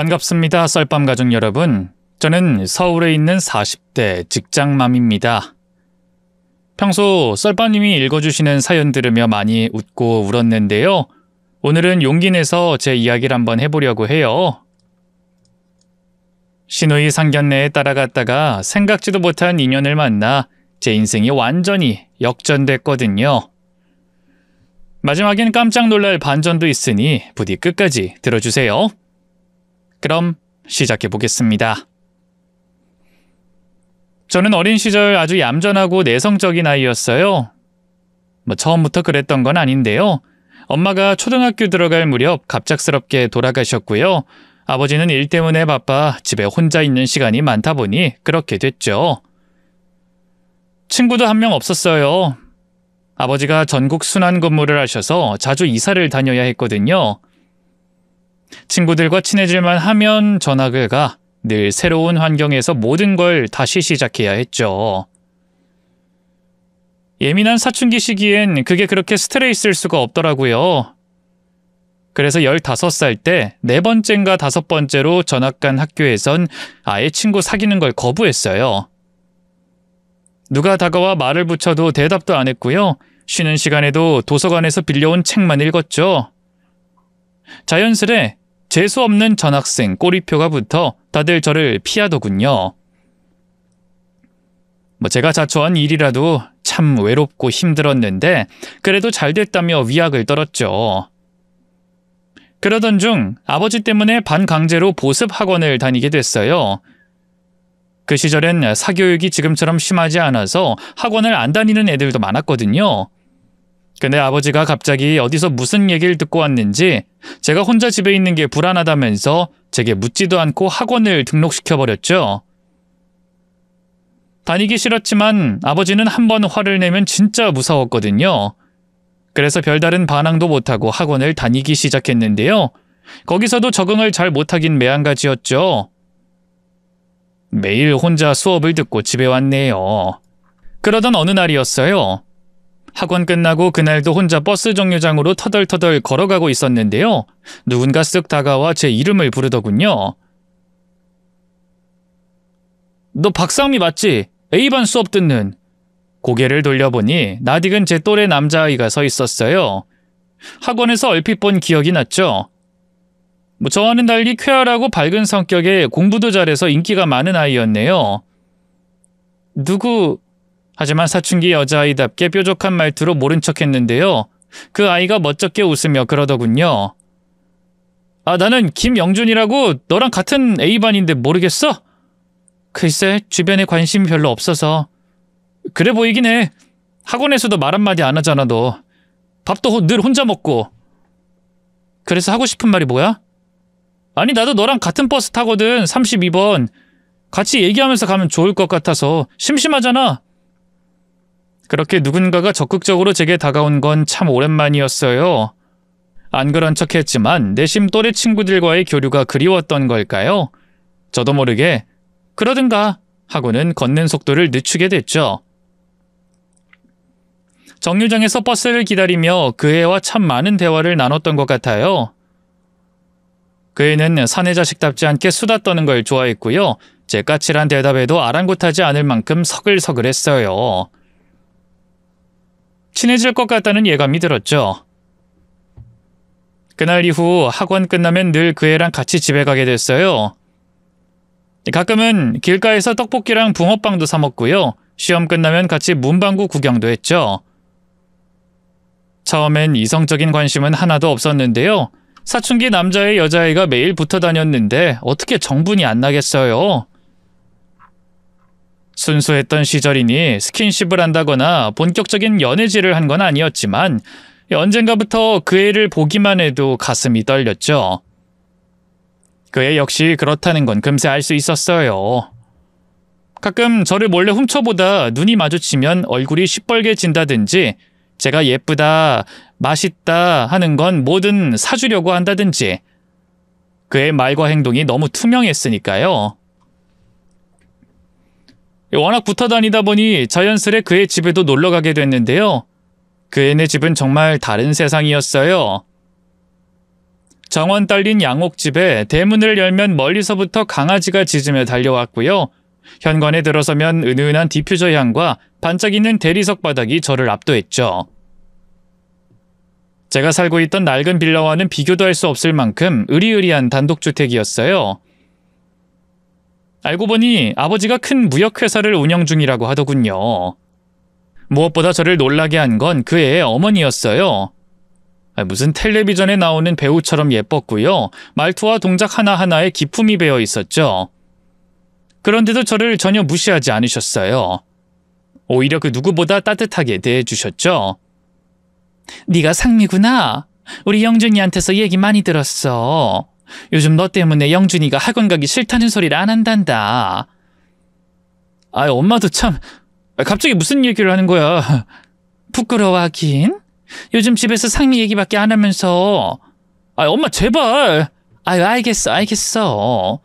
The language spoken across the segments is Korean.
반갑습니다. 썰밤 가족 여러분. 저는 서울에 있는 40대 직장맘입니다. 평소 썰밤님이 읽어주시는 사연 들으며 많이 웃고 울었는데요. 오늘은 용기 내서 제 이야기를 한번 해보려고 해요. 신우이 상견례에 따라갔다가 생각지도 못한 인연을 만나 제 인생이 완전히 역전됐거든요. 마지막엔 깜짝 놀랄 반전도 있으니 부디 끝까지 들어주세요. 그럼 시작해 보겠습니다. 저는 어린 시절 아주 얌전하고 내성적인 아이였어요. 처음부터 그랬던 건 아닌데요. 엄마가 초등학교 들어갈 무렵 갑작스럽게 돌아가셨고요. 아버지는 일 때문에 바빠 집에 혼자 있는 시간이 많다 보니 그렇게 됐죠. 친구도 한 명 없었어요. 아버지가 전국 순환 근무를 하셔서 자주 이사를 다녀야 했거든요. 친구들과 친해질만 하면 전학을 가 늘 새로운 환경에서 모든 걸 다시 시작해야 했죠. 예민한 사춘기 시기엔 그게 그렇게 스트레스일 수가 없더라고요. 그래서 15살 때 4번째인가 5번째로 전학 간 학교에선 아예 친구 사귀는 걸 거부했어요. 누가 다가와 말을 붙여도 대답도 안 했고요. 쉬는 시간에도 도서관에서 빌려온 책만 읽었죠. 자연스레 재수없는 전학생 꼬리표가 붙어 다들 저를 피하더군요. 제가 자초한 일이라도 참 외롭고 힘들었는데 그래도 잘 됐다며 위약을 떨었죠. 그러던 중 아버지 때문에 반강제로 보습 학원을 다니게 됐어요. 그 시절엔 사교육이 지금처럼 심하지 않아서 학원을 안 다니는 애들도 많았거든요. 근데 아버지가 갑자기 어디서 무슨 얘기를 듣고 왔는지 제가 혼자 집에 있는 게 불안하다면서 제게 묻지도 않고 학원을 등록시켜버렸죠. 다니기 싫었지만 아버지는 한 번 화를 내면 진짜 무서웠거든요. 그래서 별다른 반항도 못하고 학원을 다니기 시작했는데요. 거기서도 적응을 잘 못하긴 매한가지였죠. 매일 혼자 수업을 듣고 집에 왔네요. 그러던 어느 날이었어요. 학원 끝나고 그날도 혼자 버스 정류장으로 터덜터덜 걸어가고 있었는데요. 누군가 쓱 다가와 제 이름을 부르더군요. 너 박상미 맞지? A반 수업 듣는. 고개를 돌려보니 낯익은 제 또래 남자아이가 서 있었어요. 학원에서 얼핏 본 기억이 났죠. 저와는 달리 쾌활하고 밝은 성격에 공부도 잘해서 인기가 많은 아이였네요. 누구... 하지만 사춘기 여자아이답게 뾰족한 말투로 모른 척했는데요. 그 아이가 멋쩍게 웃으며 그러더군요. 아, 나는 김영준이라고 너랑 같은 A반인데 모르겠어? 글쎄, 주변에 관심이 별로 없어서. 그래 보이긴 해. 학원에서도 말 한마디 안 하잖아, 너. 밥도 늘 혼자 먹고. 그래서 하고 싶은 말이 뭐야? 아니, 나도 너랑 같은 버스 타거든, 32번. 같이 얘기하면서 가면 좋을 것 같아서. 심심하잖아. 그렇게 누군가가 적극적으로 제게 다가온 건 참 오랜만이었어요. 안 그런 척했지만 내심 또래 친구들과의 교류가 그리웠던 걸까요? 저도 모르게 그러든가 하고는 걷는 속도를 늦추게 됐죠. 정류장에서 버스를 기다리며 그 애와 참 많은 대화를 나눴던 것 같아요. 그 애는 사내 자식답지 않게 수다 떠는 걸 좋아했고요. 제 까칠한 대답에도 아랑곳하지 않을 만큼 서글서글했어요. 친해질 것 같다는 예감이 들었죠. 그날 이후 학원 끝나면 늘 그 애랑 같이 집에 가게 됐어요. 가끔은 길가에서 떡볶이랑 붕어빵도 사 먹고요. 시험 끝나면 같이 문방구 구경도 했죠. 처음엔 이성적인 관심은 하나도 없었는데요. 사춘기 남자의 여자애가 매일 붙어 다녔는데 어떻게 정분이 안 나겠어요. 순수했던 시절이니 스킨십을 한다거나 본격적인 연애질을 한 건 아니었지만 언젠가부터 그 애를 보기만 해도 가슴이 떨렸죠. 그 애 역시 그렇다는 건 금세 알 수 있었어요. 가끔 저를 몰래 훔쳐보다 눈이 마주치면 얼굴이 시뻘개진다든지 제가 예쁘다, 맛있다 하는 건 뭐든 사주려고 한다든지 그의 말과 행동이 너무 투명했으니까요. 워낙 붙어 다니다 보니 자연스레 그의 집에도 놀러 가게 됐는데요. 그 애네 집은 정말 다른 세상이었어요. 정원 딸린 양옥집에 대문을 열면 멀리서부터 강아지가 짖으며 달려왔고요. 현관에 들어서면 은은한 디퓨저 향과 반짝이는 대리석 바닥이 저를 압도했죠. 제가 살고 있던 낡은 빌라와는 비교도 할 수 없을 만큼 으리으리한 단독주택이었어요. 알고 보니 아버지가 큰 무역회사를 운영 중이라고 하더군요. 무엇보다 저를 놀라게 한 건 그 애의 어머니였어요. 무슨 텔레비전에 나오는 배우처럼 예뻤고요. 말투와 동작 하나하나에 기품이 배어 있었죠. 그런데도 저를 전혀 무시하지 않으셨어요. 오히려 그 누구보다 따뜻하게 대해주셨죠. 네가 상미구나. 우리 영준이한테서 얘기 많이 들었어. 요즘 너 때문에 영준이가 학원 가기 싫다는 소리를 안 한단다. 엄마도 참... 갑자기 무슨 얘기를 하는 거야. 부끄러워하긴. 요즘 집에서 상미 얘기밖에 안 하면서. 엄마 제발. 알겠어.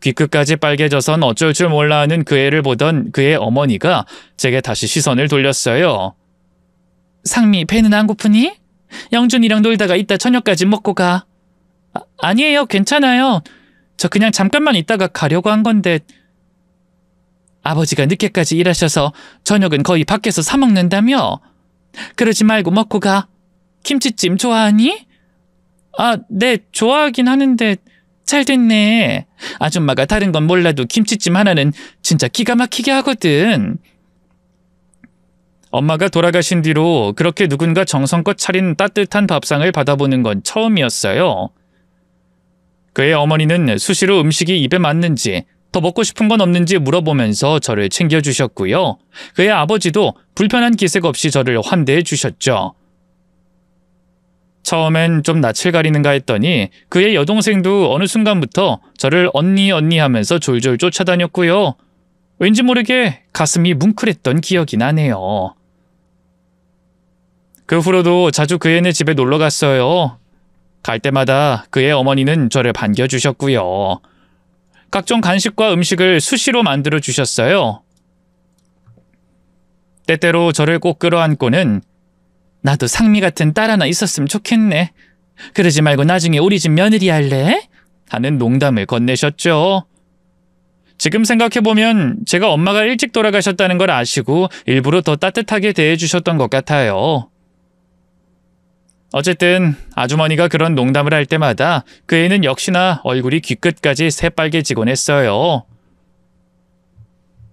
귀끝까지 빨개져선 어쩔 줄 몰라 하는 그 애를 보던 그의 어머니가 제게 다시 시선을 돌렸어요. 상미 배는 안 고프니? 영준이랑 놀다가 이따 저녁까지 먹고 가. 아니에요, 괜찮아요. 저 그냥 잠깐만 있다가 가려고 한 건데. 아버지가 늦게까지 일하셔서 저녁은 거의 밖에서 사 먹는다며? 그러지 말고 먹고 가. 김치찜 좋아하니? 네, 좋아하긴 하는데. 잘 됐네. 아줌마가 다른 건 몰라도 김치찜 하나는 진짜 기가 막히게 하거든. 엄마가 돌아가신 뒤로 그렇게 누군가 정성껏 차린 따뜻한 밥상을 받아보는 건 처음이었어요. 그의 어머니는 수시로 음식이 입에 맞는지 더 먹고 싶은 건 없는지 물어보면서 저를 챙겨주셨고요. 그의 아버지도 불편한 기색 없이 저를 환대해 주셨죠. 처음엔 좀 낯을 가리는가 했더니 그의 여동생도 어느 순간부터 저를 언니 하면서 졸졸 쫓아다녔고요. 왠지 모르게 가슴이 뭉클했던 기억이 나네요. 그 후로도 자주 그 애네 집에 놀러 갔어요. 갈 때마다 그의 어머니는 저를 반겨주셨고요. 각종 간식과 음식을 수시로 만들어 주셨어요. 때때로 저를 꼭 끌어안고는 나도 상미 같은 딸 하나 있었으면 좋겠네. 그러지 말고 나중에 우리 집 며느리 할래? 하는 농담을 건네셨죠. 지금 생각해보면 제가 엄마가 일찍 돌아가셨다는 걸 아시고 일부러 더 따뜻하게 대해주셨던 것 같아요. 어쨌든 아주머니가 그런 농담을 할 때마다 그 애는 역시나 얼굴이 귀끝까지 새빨개지곤 했어요.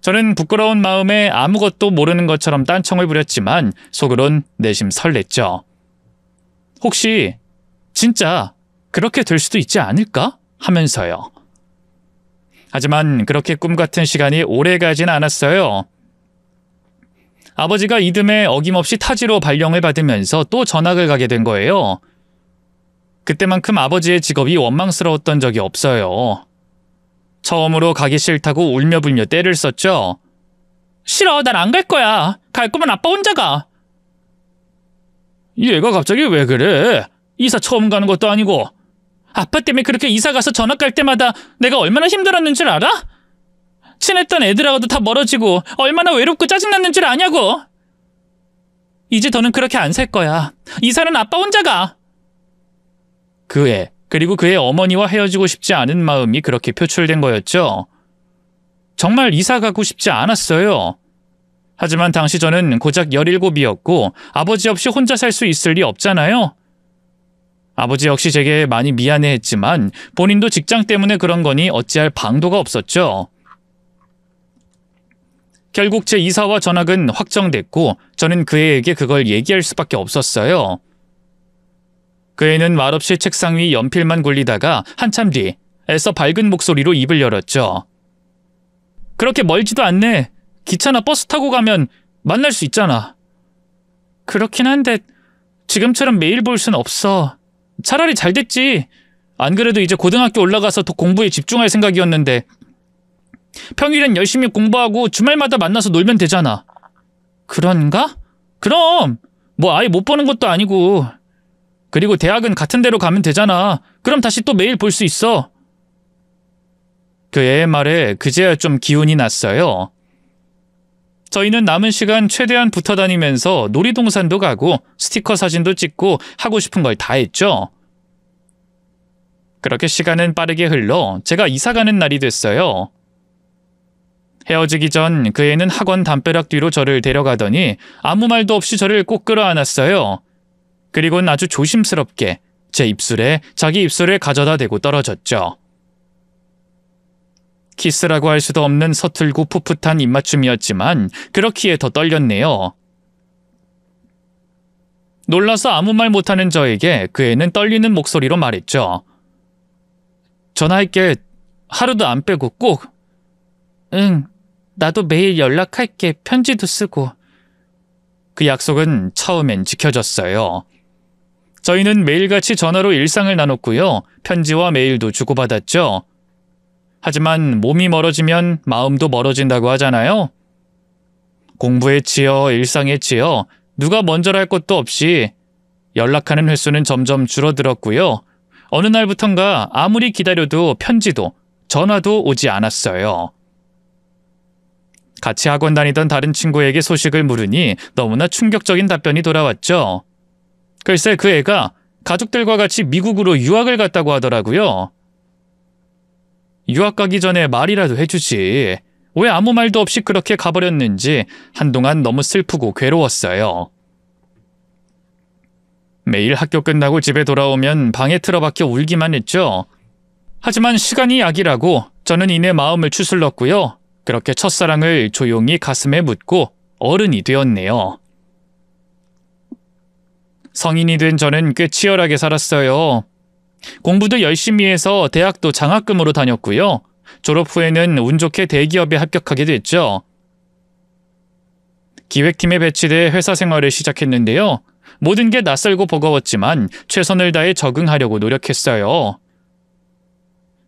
저는 부끄러운 마음에 아무것도 모르는 것처럼 딴청을 부렸지만 속으론 내심 설렜죠. 혹시 진짜 그렇게 될 수도 있지 않을까? 하면서요. 하지만 그렇게 꿈같은 시간이 오래가진 않았어요. 아버지가 이듬해 어김없이 타지로 발령을 받으면서 또 전학을 가게 된 거예요. 그때만큼 아버지의 직업이 원망스러웠던 적이 없어요. 처음으로 가기 싫다고 울며불며 떼를 썼죠. 싫어, 난 안 갈 거야. 갈 거면 아빠 혼자 가. 얘가 갑자기 왜 그래? 이사 처음 가는 것도 아니고. 아빠 때문에 그렇게 이사 가서 전학 갈 때마다 내가 얼마나 힘들었는 줄 알아? 친했던 애들하고도 다 멀어지고 얼마나 외롭고 짜증났는 줄 아냐고. 이제 더는 그렇게 안 살 거야. 이사는 아빠 혼자 가. 그 애, 그리고 그의 어머니와 헤어지고 싶지 않은 마음이 그렇게 표출된 거였죠. 정말 이사 가고 싶지 않았어요. 하지만 당시 저는 고작 17이었고 아버지 없이 혼자 살 수 있을 리 없잖아요. 아버지 역시 제게 많이 미안해했지만 본인도 직장 때문에 그런 거니 어찌할 방도가 없었죠. 결국 제 이사와 전학은 확정됐고 저는 그 애에게 그걸 얘기할 수밖에 없었어요. 그 애는 말없이 책상 위 연필만 굴리다가 한참 뒤 애써 밝은 목소리로 입을 열었죠. 그렇게 멀지도 않네. 기차나 버스 타고 가면 만날 수 있잖아. 그렇긴 한데 지금처럼 매일 볼 순 없어. 차라리 잘 됐지. 안 그래도 이제 고등학교 올라가서 더 공부에 집중할 생각이었는데 평일엔 열심히 공부하고 주말마다 만나서 놀면 되잖아. 그런가? 그럼 뭐 아예 못 보는 것도 아니고. 그리고 대학은 같은 데로 가면 되잖아. 그럼 다시 또 매일 볼 수 있어. 그 애의 말에 그제야 좀 기운이 났어요. 저희는 남은 시간 최대한 붙어 다니면서 놀이동산도 가고 스티커 사진도 찍고 하고 싶은 걸 다 했죠. 그렇게 시간은 빠르게 흘러 제가 이사가는 날이 됐어요. 헤어지기 전 그 애는 학원 담벼락 뒤로 저를 데려가더니 아무 말도 없이 저를 꼭 끌어안았어요. 그리고는 아주 조심스럽게 제 입술에 자기 입술을 가져다 대고 떨어졌죠. 키스라고 할 수도 없는 서툴고 풋풋한 입맞춤이었지만 그렇기에 더 떨렸네요. 놀라서 아무 말 못하는 저에게 그 애는 떨리는 목소리로 말했죠. 전화할게. 하루도 안 빼고 꼭. 응, 나도 매일 연락할게. 편지도 쓰고. 그 약속은 처음엔 지켜졌어요. 저희는 매일같이 전화로 일상을 나눴고요. 편지와 메일도 주고받았죠. 하지만 몸이 멀어지면 마음도 멀어진다고 하잖아요. 공부에 치여 일상에 치여 누가 먼저랄 것도 없이 연락하는 횟수는 점점 줄어들었고요. 어느 날부턴가 아무리 기다려도 편지도 전화도 오지 않았어요. 같이 학원 다니던 다른 친구에게 소식을 물으니 너무나 충격적인 답변이 돌아왔죠. 글쎄 그 애가 가족들과 같이 미국으로 유학을 갔다고 하더라고요. 유학 가기 전에 말이라도 해주지. 왜 아무 말도 없이 그렇게 가버렸는지 한동안 너무 슬프고 괴로웠어요. 매일 학교 끝나고 집에 돌아오면 방에 틀어박혀 울기만 했죠. 하지만 시간이 약이라고 저는 이내 마음을 추슬렀고요. 그렇게 첫사랑을 조용히 가슴에 묻고 어른이 되었네요. 성인이 된 저는 꽤 치열하게 살았어요. 공부도 열심히 해서 대학도 장학금으로 다녔고요. 졸업 후에는 운 좋게 대기업에 합격하게 됐죠. 기획팀에 배치돼 회사 생활을 시작했는데요. 모든 게 낯설고 버거웠지만 최선을 다해 적응하려고 노력했어요.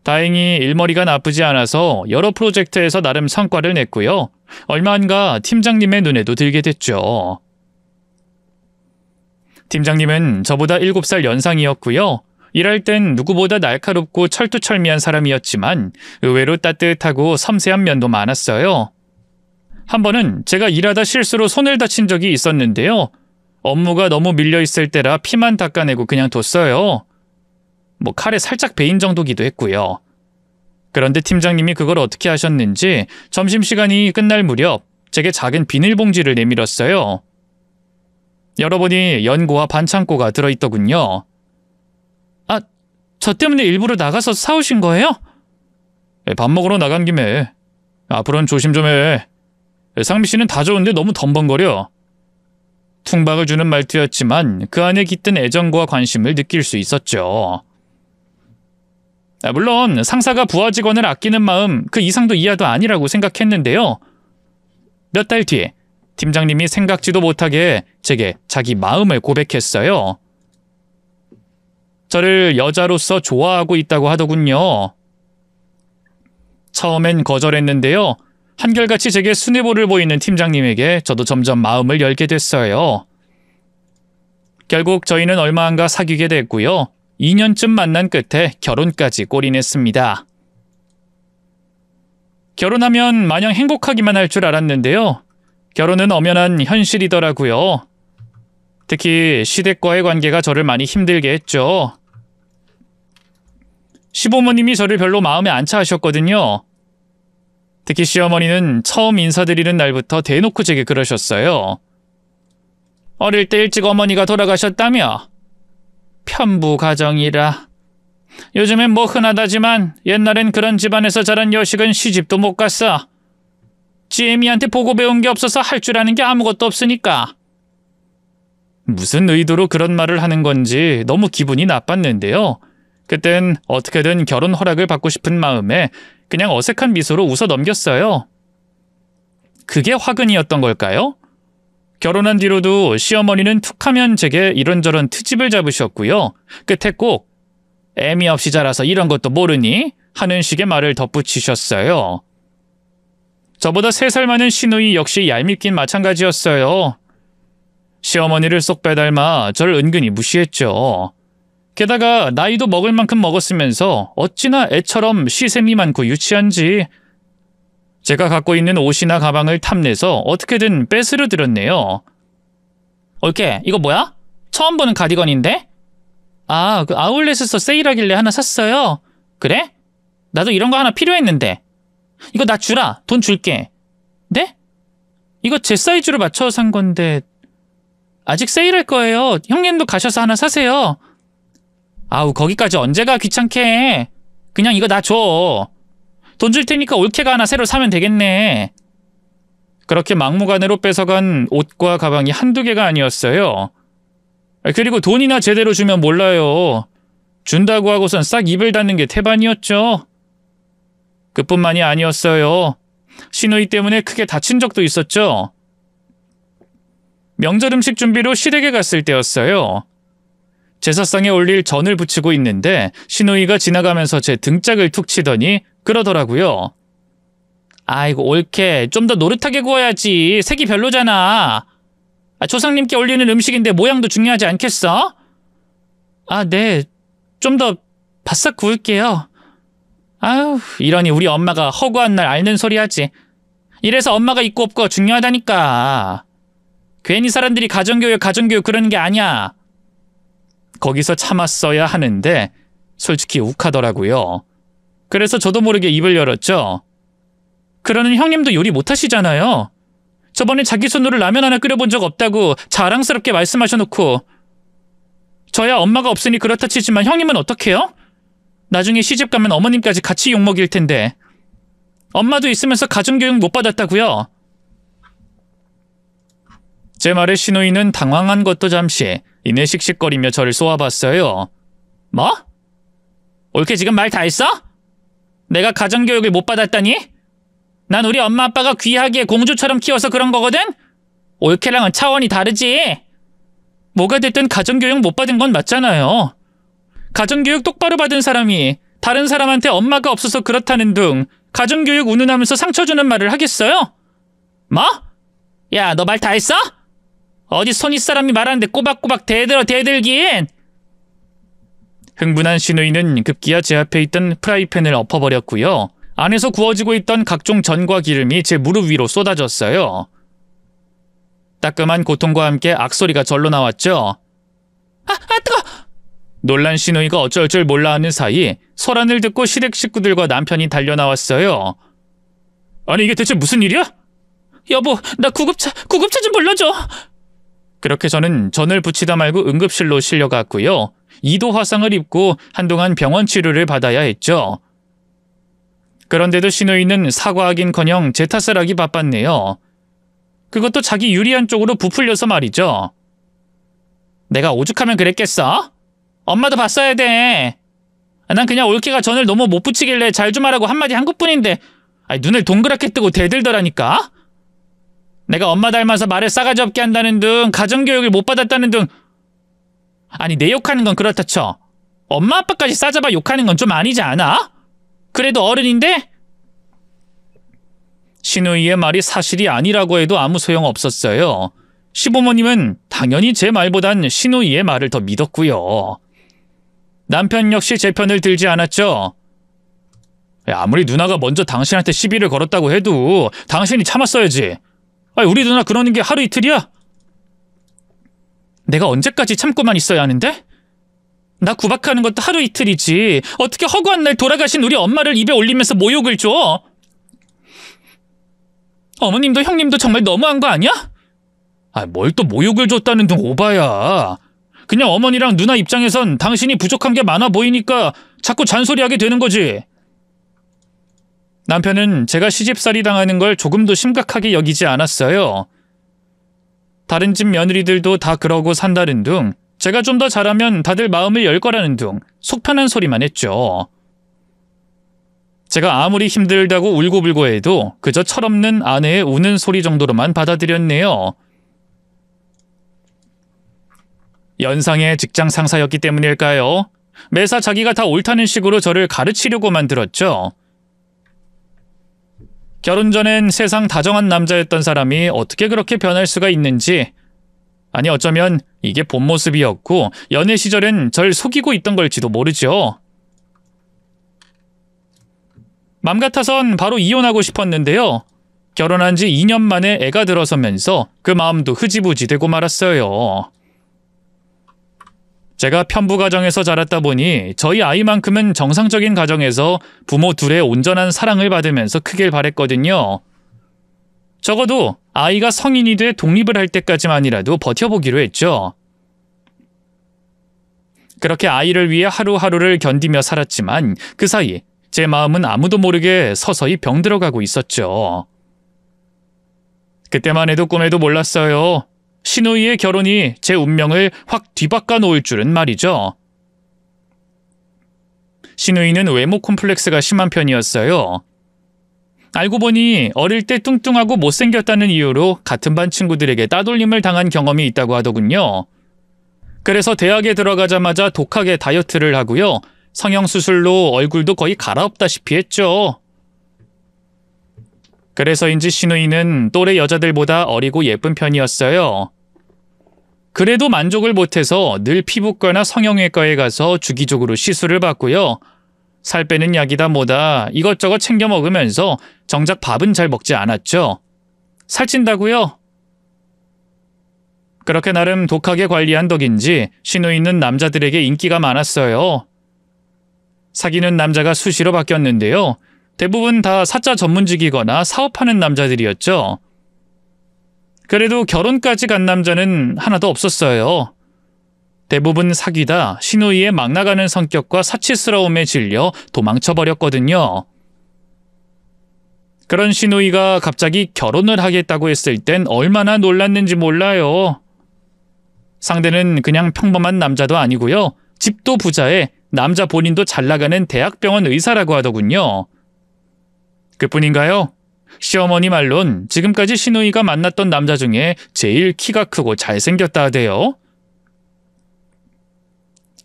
다행히 일머리가 나쁘지 않아서 여러 프로젝트에서 나름 성과를 냈고요. 얼마 안 가 팀장님의 눈에도 들게 됐죠. 팀장님은 저보다 7살 연상이었고요. 일할 땐 누구보다 날카롭고 철두철미한 사람이었지만 의외로 따뜻하고 섬세한 면도 많았어요. 한 번은 제가 일하다 실수로 손을 다친 적이 있었는데요. 업무가 너무 밀려있을 때라 피만 닦아내고 그냥 뒀어요. 칼에 살짝 베인 정도기도 했고요. 그런데 팀장님이 그걸 어떻게 하셨는지 점심시간이 끝날 무렵 제게 작은 비닐봉지를 내밀었어요. 열어보니 연고와 반창고가 들어있더군요. 아, 저 때문에 일부러 나가서 사오신 거예요? 밥 먹으러 나간 김에. 앞으로는 조심 좀 해. 상미 씨는 다 좋은데 너무 덤벙거려. 퉁박을 주는 말투였지만 그 안에 깃든 애정과 관심을 느낄 수 있었죠. 물론 상사가 부하 직원을 아끼는 마음 그 이상도 이하도 아니라고 생각했는데요. 몇 달 뒤에 팀장님이 생각지도 못하게 제게 자기 마음을 고백했어요. 저를 여자로서 좋아하고 있다고 하더군요. 처음엔 거절했는데요. 한결같이 제게 순애보를 보이는 팀장님에게 저도 점점 마음을 열게 됐어요. 결국 저희는 얼마 안 가 사귀게 됐고요. 2년쯤 만난 끝에 결혼까지 골인했습니다. 결혼하면 마냥 행복하기만 할 줄 알았는데요. 결혼은 엄연한 현실이더라고요. 특히 시댁과의 관계가 저를 많이 힘들게 했죠. 시부모님이 저를 별로 마음에 안 차 하셨거든요. 특히 시어머니는 처음 인사드리는 날부터 대놓고 제게 그러셨어요. 어릴 때 일찍 어머니가 돌아가셨다며? 편부 가정이라. 요즘엔 뭐 흔하다지만 옛날엔 그런 집안에서 자란 여식은 시집도 못 갔어. 지혜미한테 보고 배운 게 없어서 할 줄 아는 게 아무것도 없으니까. 무슨 의도로 그런 말을 하는 건지 너무 기분이 나빴는데요. 그땐 어떻게든 결혼 허락을 받고 싶은 마음에 그냥 어색한 미소로 웃어 넘겼어요. 그게 화근이었던 걸까요? 결혼한 뒤로도 시어머니는 툭하면 제게 이런저런 트집을 잡으셨고요. 끝에 꼭 애미 없이 자라서 이런 것도 모르니? 하는 식의 말을 덧붙이셨어요. 저보다 3살 많은 시누이 역시 얄밉긴 마찬가지였어요. 시어머니를 쏙 빼닮아 저를 은근히 무시했죠. 게다가 나이도 먹을 만큼 먹었으면서 어찌나 애처럼 시샘이 많고 유치한지. 제가 갖고 있는 옷이나 가방을 탐내서 어떻게든 뺏으려 들었네요. 올케, 이거 뭐야? 처음 보는 가디건인데? 아, 그 아울렛에서 세일하길래 하나 샀어요. 그래? 나도 이런 거 하나 필요했는데. 이거 나 주라. 돈 줄게. 네? 이거 제 사이즈로 맞춰서 산 건데 아직 세일할 거예요. 형님도 가셔서 하나 사세요. 아우, 거기까지 언제 가, 귀찮게. 그냥 이거 나 줘. 돈 줄 테니까 올케가 하나 새로 사면 되겠네. 그렇게 막무가내로 뺏어간 옷과 가방이 한두 개가 아니었어요. 그리고 돈이나 제대로 주면 몰라요. 준다고 하고선 싹 입을 닫는 게 태반이었죠. 그뿐만이 아니었어요. 시누이 때문에 크게 다친 적도 있었죠. 명절 음식 준비로 시댁에 갔을 때였어요. 제사상에 올릴 전을 부치고 있는데 시누이가 지나가면서 제 등짝을 툭 치더니 그러더라고요. 아이고, 올케, 좀 더 노릇하게 구워야지. 색이 별로잖아. 조상님께 올리는 음식인데 모양도 중요하지 않겠어? 아, 네. 좀 더 바싹 구울게요. 아유, 이러니 우리 엄마가 허구한 날 앓는 소리 하지. 이래서 엄마가 있고 없고 중요하다니까. 괜히 사람들이 가정교육 그러는 게 아니야. 거기서 참았어야 하는데 솔직히 욱하더라고요. 그래서 저도 모르게 입을 열었죠. 그러는 형님도 요리 못하시잖아요. 저번에 자기 손으로 라면 하나 끓여본 적 없다고 자랑스럽게 말씀하셔놓고. 저야 엄마가 없으니 그렇다 치지만 형님은 어떡해요? 나중에 시집가면 어머님까지 같이 욕먹일 텐데. 엄마도 있으면서 가정교육 못 받았다고요? 제 말에 시누이는 당황한 것도 잠시 이내 씩씩거리며 저를 쏘아봤어요. 뭐? 올케 지금 말 다 했어? 내가 가정교육을 못 받았다니? 난 우리 엄마 아빠가 귀하게 공주처럼 키워서 그런 거거든? 올케랑은 차원이 다르지. 뭐가 됐든 가정교육 못 받은 건 맞잖아요. 가정교육 똑바로 받은 사람이 다른 사람한테 엄마가 없어서 그렇다는 둥 가정교육 운운하면서 상처 주는 말을 하겠어요? 뭐? 야, 너 말 다 했어? 어디 손윗 사람이 말하는데 꼬박꼬박 대들긴. 흥분한 시누이는 급기야 제 앞에 있던 프라이팬을 엎어버렸고요. 안에서 구워지고 있던 각종 전과 기름이 제 무릎 위로 쏟아졌어요. 따끔한 고통과 함께 악소리가 절로 나왔죠. 뜨거! 놀란 시누이가 어쩔 줄 몰라 하는 사이 소란을 듣고 시댁 식구들과 남편이 달려나왔어요. 아니, 이게 대체 무슨 일이야? 여보, 나 구급차 좀 불러줘. 그렇게 저는 전을 붙이다 말고 응급실로 실려갔고요. 2도 화상을 입고 한동안 병원 치료를 받아야 했죠. 그런데도 시누이는 사과하긴커녕 제 탓을 하기 바빴네요. 그것도 자기 유리한 쪽으로 부풀려서 말이죠. 내가 오죽하면 그랬겠어? 엄마도 봤어야 돼. 난 그냥 올케가 전을 너무 못 붙이길래 잘 좀 하라고 한마디 한 것뿐인데 눈을 동그랗게 뜨고 대들더라니까. 내가 엄마 닮아서 말을 싸가지 없게 한다는 등 가정교육을 못 받았다는 등. 아니, 내 욕하는 건 그렇다 쳐. 엄마 아빠까지 싸잡아 욕하는 건 좀 아니지 않아? 그래도 어른인데? 시누이의 말이 사실이 아니라고 해도 아무 소용없었어요. 시부모님은 당연히 제 말보단 시누이의 말을 더 믿었고요. 남편 역시 제 편을 들지 않았죠. 아무리 누나가 먼저 당신한테 시비를 걸었다고 해도 당신이 참았어야지. 우리 누나 그러는 게 하루 이틀이야? 내가 언제까지 참고만 있어야 하는데? 나 구박하는 것도 하루 이틀이지. 어떻게 허구한 날 돌아가신 우리 엄마를 입에 올리면서 모욕을 줘? 어머님도 형님도 정말 너무한 거 아니야? 뭘 또 모욕을 줬다는 둥 오바야. 그냥 어머니랑 누나 입장에선 당신이 부족한 게 많아 보이니까 자꾸 잔소리하게 되는 거지. 남편은 제가 시집살이 당하는 걸 조금도 심각하게 여기지 않았어요. 다른 집 며느리들도 다 그러고 산다는 둥, 제가 좀 더 잘하면 다들 마음을 열 거라는 둥 속편한 소리만 했죠. 제가 아무리 힘들다고 울고불고 해도 그저 철없는 아내의 우는 소리 정도로만 받아들였네요. 연상의 직장 상사였기 때문일까요? 매사 자기가 다 옳다는 식으로 저를 가르치려고만 들었죠. 결혼 전엔 세상 다정한 남자였던 사람이 어떻게 그렇게 변할 수가 있는지, 아니 어쩌면 이게 본 모습이었고 연애 시절엔 절 속이고 있던 걸지도 모르죠. 맘 같아선 바로 이혼하고 싶었는데요. 결혼한 지 2년 만에 애가 들어서면서 그 마음도 흐지부지 되고 말았어요. 제가 편부 가정에서 자랐다 보니 저희 아이만큼은 정상적인 가정에서 부모 둘의 온전한 사랑을 받으면서 크길 바랬거든요. 적어도 아이가 성인이 돼 독립을 할 때까지만이라도 버텨보기로 했죠. 그렇게 아이를 위해 하루하루를 견디며 살았지만 그 사이 제 마음은 아무도 모르게 서서히 병들어가고 있었죠. 그때만 해도 꿈에도 몰랐어요. 시누이의 결혼이 제 운명을 확 뒤바꿔 놓을 줄은 말이죠. 시누이는 외모 콤플렉스가 심한 편이었어요. 알고 보니 어릴 때 뚱뚱하고 못생겼다는 이유로 같은 반 친구들에게 따돌림을 당한 경험이 있다고 하더군요. 그래서 대학에 들어가자마자 독하게 다이어트를 하고요. 성형수술로 얼굴도 거의 갈아엎다시피 했죠. 그래서인지 시누이는 또래 여자들보다 어리고 예쁜 편이었어요. 그래도 만족을 못해서 늘 피부과나 성형외과에 가서 주기적으로 시술을 받고요. 살 빼는 약이다 뭐다 이것저것 챙겨 먹으면서 정작 밥은 잘 먹지 않았죠. 살찐다고요? 그렇게 나름 독하게 관리한 덕인지 시누이는 남자들에게 인기가 많았어요. 사귀는 남자가 수시로 바뀌었는데요. 대부분 다 사자 전문직이거나 사업하는 남자들이었죠. 그래도 결혼까지 간 남자는 하나도 없었어요. 대부분 사귀다 시누이의 막 나가는 성격과 사치스러움에 질려 도망쳐버렸거든요. 그런 시누이가 갑자기 결혼을 하겠다고 했을 땐 얼마나 놀랐는지 몰라요. 상대는 그냥 평범한 남자도 아니고요. 집도 부자에 남자 본인도 잘 나가는 대학병원 의사라고 하더군요. 그뿐인가요? 시어머니 말론 지금까지 시누이가 만났던 남자 중에 제일 키가 크고 잘생겼다 하대요.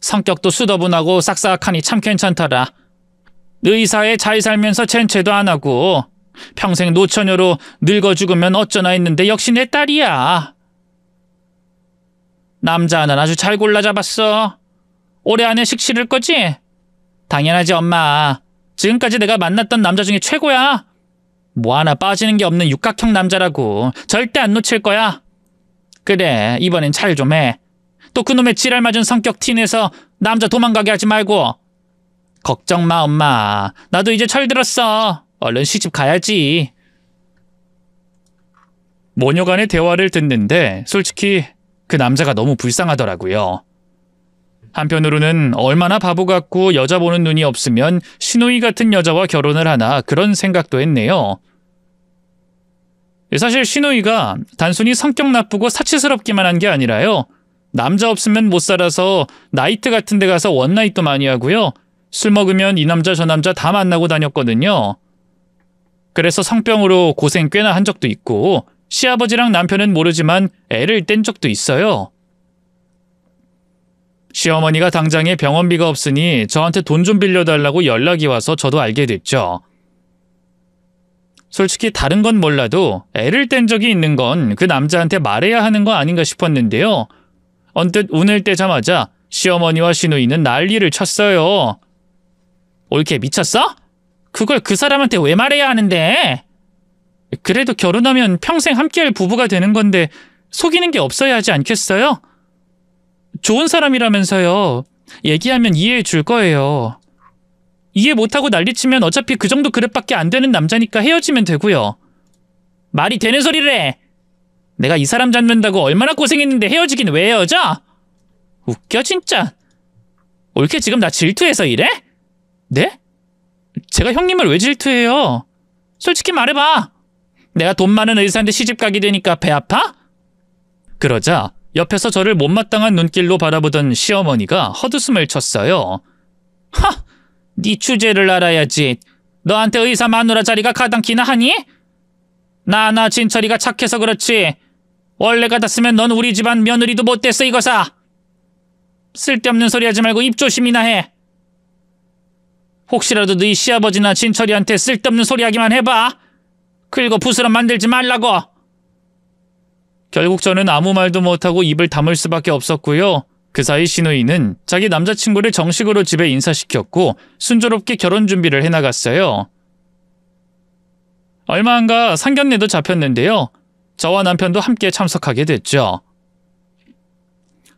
성격도 수더분하고 싹싹하니 참 괜찮더라. 의사에 잘 살면서 젠체도 안 하고 평생 노처녀로 늙어 죽으면 어쩌나 했는데 역시 내 딸이야. 남자 하나는 아주 잘 골라 잡았어. 올해 안에 식실을 거지? 당연하지 엄마. 지금까지 내가 만났던 남자 중에 최고야. 뭐 하나 빠지는 게 없는 육각형 남자라고. 절대 안 놓칠 거야. 그래 이번엔 잘 좀 해. 또 그놈의 지랄 맞은 성격 티내서 남자 도망가게 하지 말고. 걱정 마 엄마. 나도 이제 철들었어. 얼른 시집 가야지. 모녀간의 대화를 듣는데 솔직히 그 남자가 너무 불쌍하더라고요. 한편으로는 얼마나 바보 같고 여자 보는 눈이 없으면 시누이 같은 여자와 결혼을 하나 그런 생각도 했네요. 사실 시누이가 단순히 성격 나쁘고 사치스럽기만 한 게 아니라요. 남자 없으면 못 살아서 나이트 같은 데 가서 원나잇도 많이 하고요. 술 먹으면 이 남자 저 남자 다 만나고 다녔거든요. 그래서 성병으로 고생 꽤나 한 적도 있고 시아버지랑 남편은 모르지만 애를 뗀 적도 있어요. 시어머니가 당장에 병원비가 없으니 저한테 돈 좀 빌려달라고 연락이 와서 저도 알게 됐죠. 솔직히 다른 건 몰라도 애를 뗀 적이 있는 건 그 남자한테 말해야 하는 거 아닌가 싶었는데요. 언뜻 운을 떼자마자 시어머니와 시누이는 난리를 쳤어요. 올케 미쳤어? 그걸 그 사람한테 왜 말해야 하는데? 그래도 결혼하면 평생 함께할 부부가 되는 건데 속이는 게 없어야 하지 않겠어요? 좋은 사람이라면서요. 얘기하면 이해해 줄 거예요. 이해 못하고 난리치면 어차피 그 정도 그릇밖에 안 되는 남자니까 헤어지면 되고요. 말이 되는 소리를 해. 내가 이 사람 잡는다고 얼마나 고생했는데 헤어지긴 왜 헤어져? 웃겨 진짜. 올케 지금 나 질투해서 이래? 네? 제가 형님을 왜 질투해요? 솔직히 말해봐. 내가 돈 많은 의사한테 시집가게 되니까 배 아파? 그러자 옆에서 저를 못마땅한 눈길로 바라보던 시어머니가 헛웃음을 쳤어요. 하! 네 주제를 알아야지. 너한테 의사 마누라 자리가 가당키나 하니? 나 진철이가 착해서 그렇지. 원래 같았으면 넌 우리 집안 며느리도 못 됐어 이거사. 쓸데없는 소리 하지 말고 입 조심이나 해. 혹시라도 네 시아버지나 진철이한테 쓸데없는 소리 하기만 해봐. 긁어 부스럼 만들지 말라고. 결국 저는 아무 말도 못하고 입을 다물 수밖에 없었고요. 그 사이 시누이는 자기 남자친구를 정식으로 집에 인사시켰고 순조롭게 결혼 준비를 해나갔어요. 얼마 안가 상견례도 잡혔는데요. 저와 남편도 함께 참석하게 됐죠.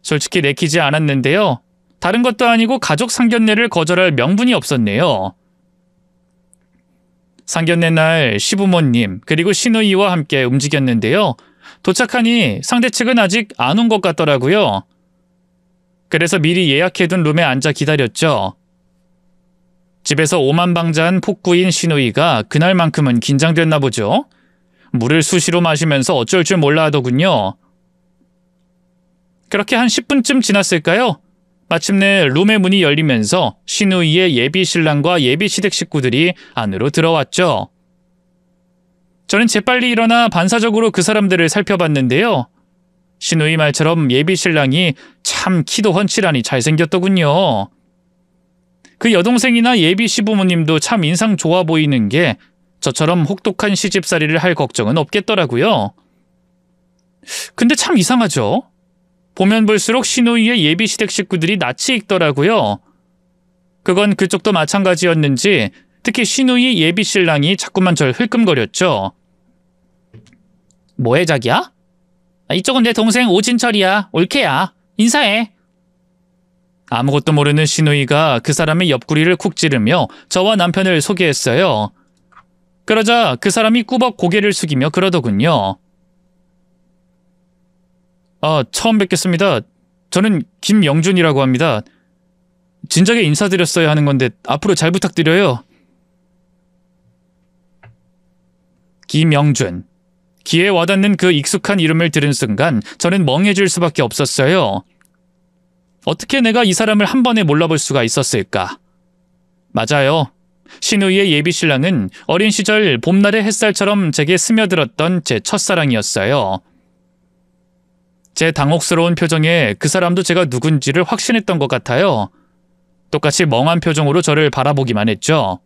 솔직히 내키지 않았는데요. 다른 것도 아니고 가족 상견례를 거절할 명분이 없었네요. 상견례 날 시부모님 그리고 시누이와 함께 움직였는데요. 도착하니 상대 측은 아직 안 온 것 같더라고요. 그래서 미리 예약해둔 룸에 앉아 기다렸죠. 집에서 오만방자한 폭구인 시누이가 그날만큼은 긴장됐나 보죠. 물을 수시로 마시면서 어쩔 줄 몰라 하더군요. 그렇게 한 10분쯤 지났을까요? 마침내 룸의 문이 열리면서 시누이의 예비 신랑과 예비 시댁 식구들이 안으로 들어왔죠. 저는 재빨리 일어나 반사적으로 그 사람들을 살펴봤는데요. 시누이 말처럼 예비 신랑이 참 키도 훤칠하니 잘생겼더군요. 그 여동생이나 예비 시부모님도 참 인상 좋아 보이는 게 저처럼 혹독한 시집살이를 할 걱정은 없겠더라고요. 근데 참 이상하죠? 보면 볼수록 시누이의 예비 시댁 식구들이 낯이 익더라고요. 그건 그쪽도 마찬가지였는지 특히 시누이 예비 신랑이 자꾸만 절 흘끔거렸죠. 뭐해 자기야? 이쪽은 내 동생 오진철이야. 올케야. 인사해. 아무것도 모르는 시누이가 그 사람의 옆구리를 쿡 찌르며 저와 남편을 소개했어요. 그러자 그 사람이 꾸벅 고개를 숙이며 그러더군요. 처음 뵙겠습니다. 저는 김영준이라고 합니다. 진작에 인사드렸어야 하는 건데 앞으로 잘 부탁드려요. 김영준. 귀에 와닿는 그 익숙한 이름을 들은 순간 저는 멍해질 수밖에 없었어요. 어떻게 내가 이 사람을 한 번에 몰라볼 수가 있었을까? 맞아요. 시누이의 예비 신랑은 어린 시절 봄날의 햇살처럼 제게 스며들었던 제 첫사랑이었어요. 제 당혹스러운 표정에 그 사람도 제가 누군지를 확신했던 것 같아요. 똑같이 멍한 표정으로 저를 바라보기만 했죠.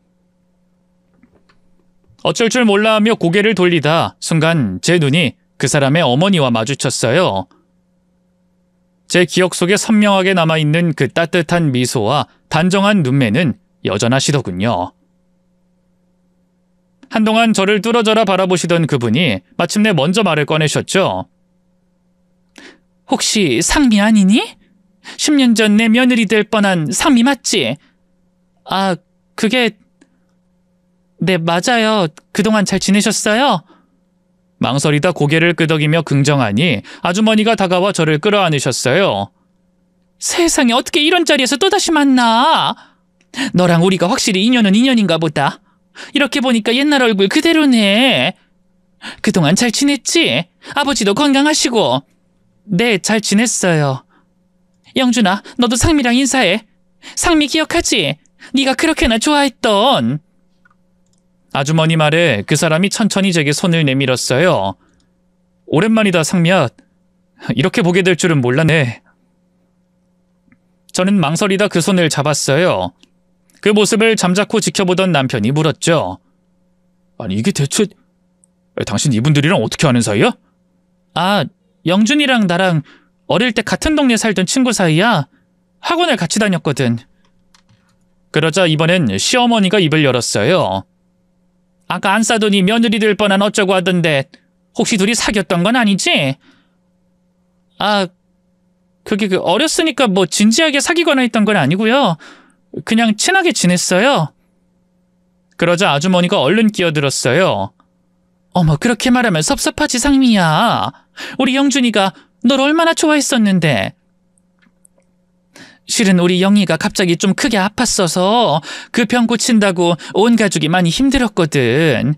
어쩔 줄 몰라 하며 고개를 돌리다 순간 제 눈이 그 사람의 어머니와 마주쳤어요. 제 기억 속에 선명하게 남아있는 그 따뜻한 미소와 단정한 눈매는 여전하시더군요. 한동안 저를 뚫어져라 바라보시던 그분이 마침내 먼저 말을 꺼내셨죠. 혹시 상미 아니니? 10년 전 내 며느리 될 뻔한 상미 맞지? 그게... 네, 맞아요. 그동안 잘 지내셨어요? 망설이다 고개를 끄덕이며 긍정하니 아주머니가 다가와 저를 끌어안으셨어요. 세상에 어떻게 이런 자리에서 또다시 만나? 너랑 우리가 확실히 인연은 인연인가 보다. 이렇게 보니까 옛날 얼굴 그대로네. 그동안 잘 지냈지? 아버지도 건강하시고. 네, 잘 지냈어요. 영준아, 너도 상미랑 인사해. 상미 기억하지? 네가 그렇게나 좋아했던. 아주머니 말에 그 사람이 천천히 제게 손을 내밀었어요. 오랜만이다, 상미야. 이렇게 보게 될 줄은 몰랐네. 저는 망설이다 그 손을 잡았어요. 그 모습을 잠자코 지켜보던 남편이 물었죠. 아니, 이게 대체... 당신 이분들이랑 어떻게 아는 사이야? 영준이랑 나랑 어릴 때 같은 동네 살던 친구 사이야. 학원을 같이 다녔거든. 그러자 이번엔 시어머니가 입을 열었어요. 아까 안 싸더니 며느리 될 뻔한 어쩌고 하던데 혹시 둘이 사귀었던 건 아니지? 그게 어렸으니까 뭐 진지하게 사귀거나 했던 건 아니고요. 그냥 친하게 지냈어요. 그러자 아주머니가 얼른 끼어들었어요. 어머, 그렇게 말하면 섭섭하지 상미야. 우리 영준이가 널 얼마나 좋아했었는데. 실은 우리 영희가 갑자기 좀 크게 아팠어서 그 병 고친다고 온 가족이 많이 힘들었거든.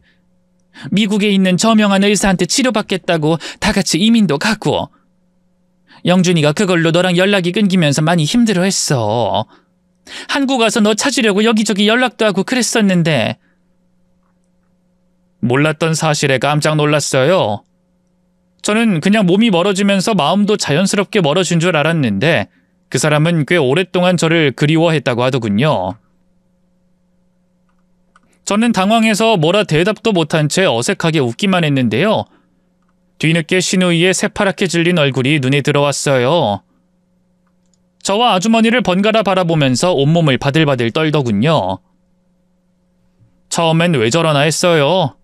미국에 있는 저명한 의사한테 치료받겠다고 다 같이 이민도 가고. 영준이가 그걸로 너랑 연락이 끊기면서 많이 힘들어했어. 한국 와서 너 찾으려고 여기저기 연락도 하고 그랬었는데. 몰랐던 사실에 깜짝 놀랐어요. 저는 그냥 몸이 멀어지면서 마음도 자연스럽게 멀어진 줄 알았는데 그 사람은 꽤 오랫동안 저를 그리워했다고 하더군요. 저는 당황해서 뭐라 대답도 못한 채 어색하게 웃기만 했는데요. 뒤늦게 시누이의 새파랗게 질린 얼굴이 눈에 들어왔어요. 저와 아주머니를 번갈아 바라보면서 온몸을 바들바들 떨더군요. 처음엔 왜 저러나 했어요.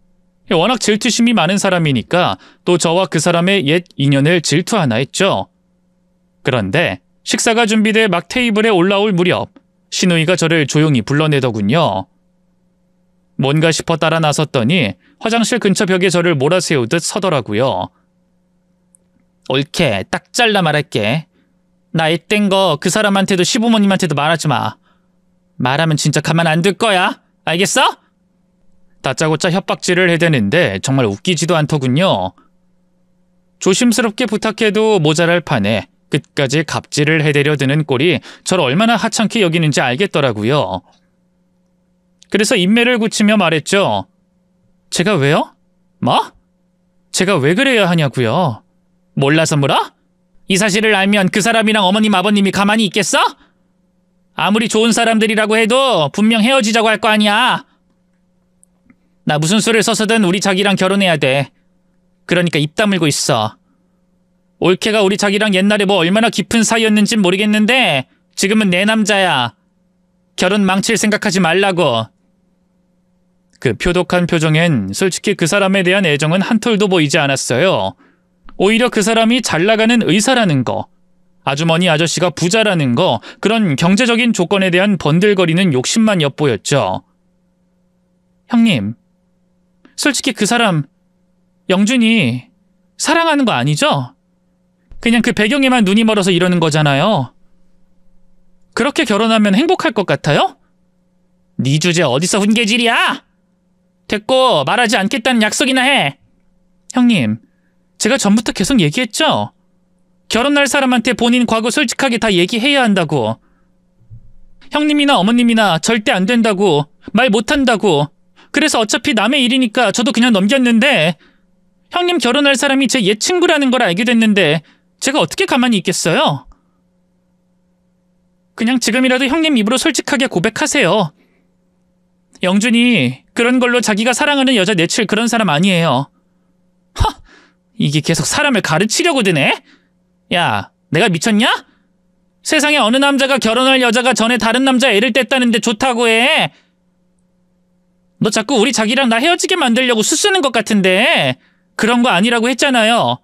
워낙 질투심이 많은 사람이니까 또 저와 그 사람의 옛 인연을 질투하나 했죠. 그런데 식사가 준비돼 막 테이블에 올라올 무렵 신우이가 저를 조용히 불러내더군요. 뭔가 싶어 따라 나섰더니 화장실 근처 벽에 저를 몰아세우듯 서더라고요. 옳게 딱 잘라 말할게. 나 애 뗀 거 그 사람한테도 시부모님한테도 말하지 마. 말하면 진짜 가만 안 둘 거야. 알겠어? 다짜고짜 협박질을 해대는데 정말 웃기지도 않더군요. 조심스럽게 부탁해도 모자랄 판에 끝까지 갑질을 해대려 드는 꼴이 저를 얼마나 하찮게 여기는지 알겠더라고요. 그래서 인매를 굳히며 말했죠. 제가 왜요? 뭐? 제가 왜 그래야 하냐고요? 몰라서 물어? 이 사실을 알면 그 사람이랑 어머님 아버님이 가만히 있겠어? 아무리 좋은 사람들이라고 해도 분명 헤어지자고 할 거 아니야. 나 무슨 수를 써서든 우리 자기랑 결혼해야 돼. 그러니까 입 다물고 있어. 올케가 우리 자기랑 옛날에 뭐 얼마나 깊은 사이였는진 모르겠는데 지금은 내 남자야. 결혼 망칠 생각하지 말라고. 그 표독한 표정엔 솔직히 그 사람에 대한 애정은 한 톨도 보이지 않았어요. 오히려 그 사람이 잘 나가는 의사라는 거, 아주머니 아저씨가 부자라는 거, 그런 경제적인 조건에 대한 번들거리는 욕심만 엿보였죠. 형님, 솔직히 그 사람 영준이 사랑하는 거 아니죠? 그냥 그 배경에만 눈이 멀어서 이러는 거잖아요. 그렇게 결혼하면 행복할 것 같아요? 네 주제 어디서 훈계질이야? 됐고 말하지 않겠다는 약속이나 해. 형님, 제가 전부터 계속 얘기했죠? 결혼할 사람한테 본인 과거 솔직하게 다 얘기해야 한다고. 형님이나 어머님이나 절대 안 된다고, 말 못한다고. 그래서 어차피 남의 일이니까 저도 그냥 넘겼는데 형님 결혼할 사람이 제 옛 친구라는 걸 알게 됐는데 제가 어떻게 가만히 있겠어요? 그냥 지금이라도 형님 입으로 솔직하게 고백하세요. 영준이 그런 걸로 자기가 사랑하는 여자 내칠 그런 사람 아니에요. 허! 이게 계속 사람을 가르치려고 드네? 야, 내가 미쳤냐? 세상에 어느 남자가 결혼할 여자가 전에 다른 남자 애를 뗐다는데 좋다고 해. 너 자꾸 우리 자기랑 나 헤어지게 만들려고 수쓰는 것 같은데 그런 거 아니라고 했잖아요.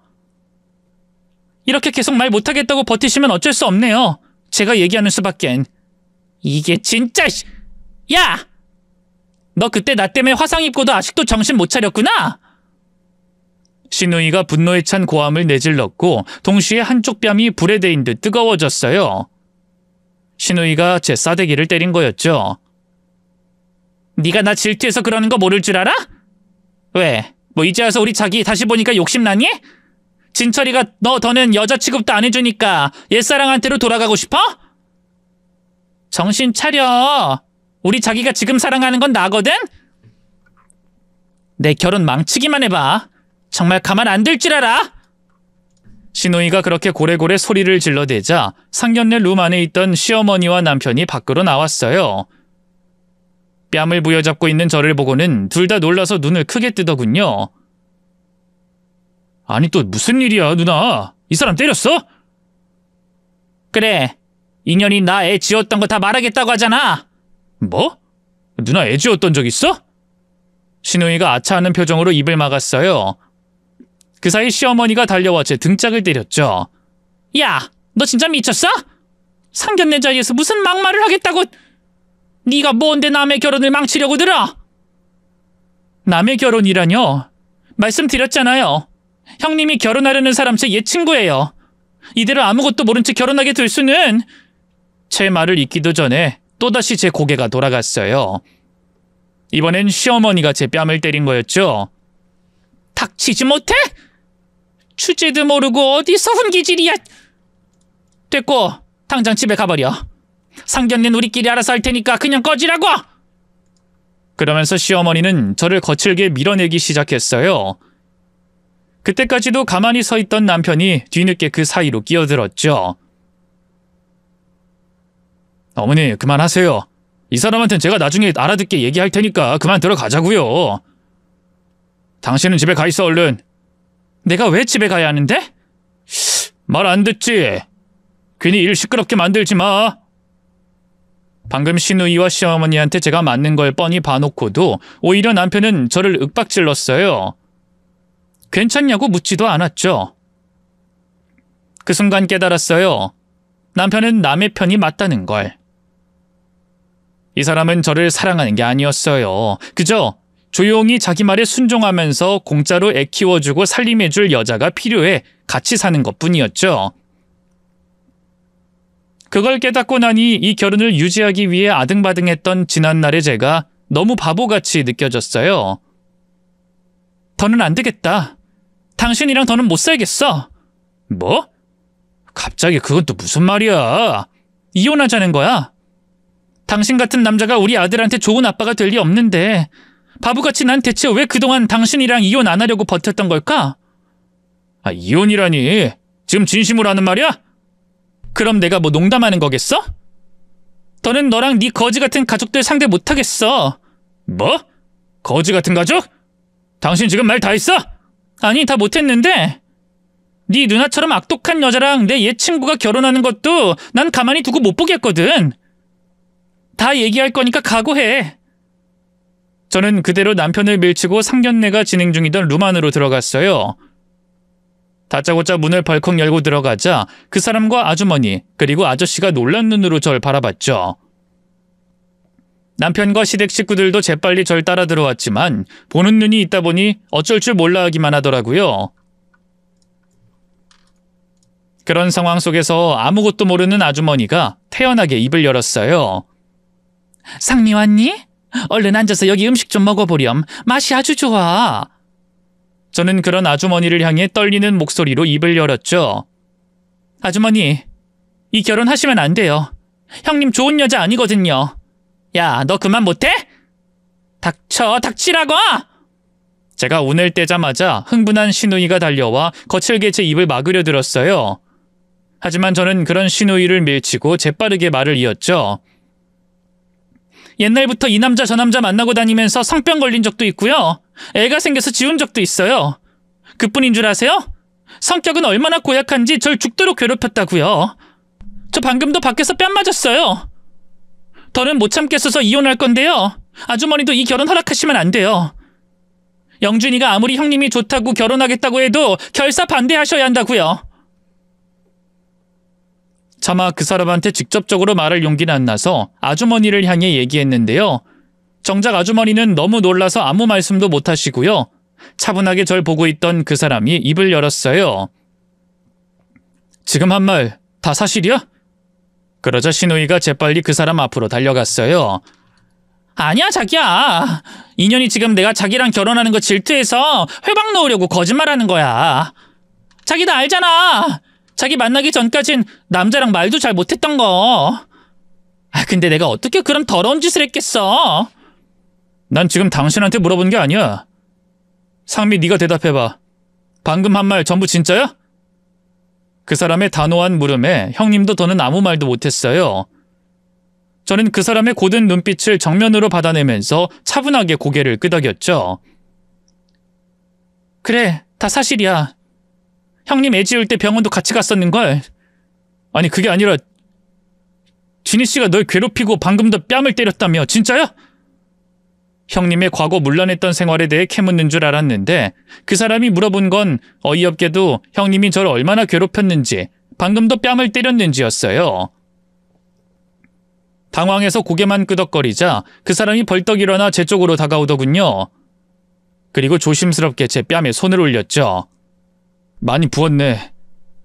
이렇게 계속 말 못하겠다고 버티시면 어쩔 수 없네요. 제가 얘기하는 수밖엔. 이게 진짜... 야! 너 그때 나 때문에 화상 입고도 아직도 정신 못 차렸구나? 신우이가 분노에 찬 고함을 내질렀고 동시에 한쪽 뺨이 불에 대인 듯 뜨거워졌어요. 신우이가 제 싸대기를 때린 거였죠. 네가 나 질투해서 그러는 거 모를 줄 알아? 왜? 뭐 이제 와서 우리 자기 다시 보니까 욕심나니? 진철이가 너 더는 여자 취급도 안 해주니까 옛사랑한테로 돌아가고 싶어? 정신 차려. 우리 자기가 지금 사랑하는 건 나거든? 내 결혼 망치기만 해봐. 정말 가만 안 둘 줄 알아? 신우이가 그렇게 고래고래 소리를 질러대자 상견례 룸 안에 있던 시어머니와 남편이 밖으로 나왔어요. 뺨을 부여잡고 있는 저를 보고는 둘 다 놀라서 눈을 크게 뜨더군요. 아니 또 무슨 일이야 누나? 이 사람 때렸어? 그래. 인연이 나 애 지었던 거 다 말하겠다고 하잖아. 뭐? 누나 애 지었던 적 있어? 신우이가 아차하는 표정으로 입을 막았어요. 그 사이 시어머니가 달려와 제 등짝을 때렸죠. 야, 너 진짜 미쳤어? 상견례 자리에서 무슨 막말을 하겠다고... 네가 뭔데 남의 결혼을 망치려고 들어? 남의 결혼이라뇨? 말씀드렸잖아요. 형님이 결혼하려는 사람 제 옛 친구예요. 이대로 아무것도 모른 채 결혼하게 될 수는... 제 말을 잇기도 전에 또다시 제 고개가 돌아갔어요. 이번엔 시어머니가 제 뺨을 때린 거였죠. 닥치지 못해? 주제도 모르고 어디서 훈기질이야. 됐고 당장 집에 가버려. 상견례는 우리끼리 알아서 할 테니까 그냥 꺼지라고. 그러면서 시어머니는 저를 거칠게 밀어내기 시작했어요. 그때까지도 가만히 서 있던 남편이 뒤늦게 그 사이로 끼어들었죠. 어머니 그만하세요. 이 사람한텐 제가 나중에 알아듣게 얘기할 테니까 그만 들어가자고요. 당신은 집에 가 있어 얼른. 내가 왜 집에 가야 하는데? 말 안 듣지? 괜히 일 시끄럽게 만들지 마. 방금 신우이와 시어머니한테 제가 맞는 걸 뻔히 봐놓고도 오히려 남편은 저를 윽박질렀어요. 괜찮냐고 묻지도 않았죠. 그 순간 깨달았어요. 남편은 남의 편이 맞다는 걸. 이 사람은 저를 사랑하는 게 아니었어요. 그저 조용히 자기 말에 순종하면서 공짜로 애 키워주고 살림해줄 여자가 필요해 같이 사는 것뿐이었죠. 그걸 깨닫고 나니 이 결혼을 유지하기 위해 아등바등했던 지난날의 제가 너무 바보같이 느껴졌어요. 더는 안 되겠다. 당신이랑 더는 못 살겠어. 뭐? 갑자기 그건 또 무슨 말이야? 이혼하자는 거야. 당신 같은 남자가 우리 아들한테 좋은 아빠가 될 리 없는데 바보같이 난 대체 왜 그동안 당신이랑 이혼 안 하려고 버텼던 걸까? 아, 이혼이라니? 지금 진심으로 하는 말이야? 그럼 내가 뭐 농담하는 거겠어? 더는 너랑 네 거지 같은 가족들 상대 못하겠어. 뭐? 거지 같은 가족? 당신 지금 말 다 했어? 아니, 다 못했는데 네 누나처럼 악독한 여자랑 내 옛 친구가 결혼하는 것도 난 가만히 두고 못 보겠거든. 다 얘기할 거니까 각오해. 저는 그대로 남편을 밀치고 상견례가 진행 중이던 룸 안으로 들어갔어요. 다짜고짜 문을 벌컥 열고 들어가자 그 사람과 아주머니 그리고 아저씨가 놀란 눈으로 절 바라봤죠. 남편과 시댁 식구들도 재빨리 절 따라 들어왔지만 보는 눈이 있다 보니 어쩔 줄 몰라 하기만 하더라고요. 그런 상황 속에서 아무것도 모르는 아주머니가 태연하게 입을 열었어요. 상미 왔니? 얼른 앉아서 여기 음식 좀 먹어보렴. 맛이 아주 좋아. 저는 그런 아주머니를 향해 떨리는 목소리로 입을 열었죠. 아주머니, 이 결혼 하시면 안 돼요. 형님 좋은 여자 아니거든요. 야, 너 그만 못해? 닥쳐, 닥치라고! 제가 운을 떼자마자 흥분한 시누이가 달려와 거칠게 제 입을 막으려 들었어요. 하지만 저는 그런 시누이를 밀치고 재빠르게 말을 이었죠. 옛날부터 이 남자 저 남자 만나고 다니면서 성병 걸린 적도 있고요. 애가 생겨서 지운 적도 있어요. 그뿐인 줄 아세요? 성격은 얼마나 고약한지 절 죽도록 괴롭혔다고요. 저 방금도 밖에서 뺨 맞았어요. 더는 못 참겠어서 이혼할 건데요. 아주머니도 이 결혼 허락하시면 안 돼요. 영준이가 아무리 형님이 좋다고 결혼하겠다고 해도 결사 반대하셔야 한다고요. 차마 그 사람한테 직접적으로 말할 용기는 안 나서 아주머니를 향해 얘기했는데요. 정작 아주머니는 너무 놀라서 아무 말씀도 못 하시고요. 차분하게 절 보고 있던 그 사람이 입을 열었어요. 지금 한 말 다 사실이야? 그러자 시누이가 재빨리 그 사람 앞으로 달려갔어요. 아니야, 자기야. 인연이 지금 내가 자기랑 결혼하는 거 질투해서 회방 놓으려고 거짓말하는 거야. 자기 다 알잖아. 자기 만나기 전까진 남자랑 말도 잘 못했던 거. 근데 내가 어떻게 그런 더러운 짓을 했겠어? 난 지금 당신한테 물어본 게 아니야. 상미, 네가 대답해봐. 방금 한 말 전부 진짜야? 그 사람의 단호한 물음에 형님도 더는 아무 말도 못했어요. 저는 그 사람의 고든 눈빛을 정면으로 받아내면서 차분하게 고개를 끄덕였죠. 그래, 다 사실이야. 형님 애 지울 때 병원도 같이 갔었는걸. 아니, 그게 아니라 진희 씨가 널 괴롭히고 방금도 뺨을 때렸다며. 진짜야? 형님의 과거 문란했던 생활에 대해 캐묻는 줄 알았는데 그 사람이 물어본 건 어이없게도 형님이 저를 얼마나 괴롭혔는지 방금도 뺨을 때렸는지였어요. 당황해서 고개만 끄덕거리자 그 사람이 벌떡 일어나 제 쪽으로 다가오더군요. 그리고 조심스럽게 제 뺨에 손을 올렸죠. 많이 부었네.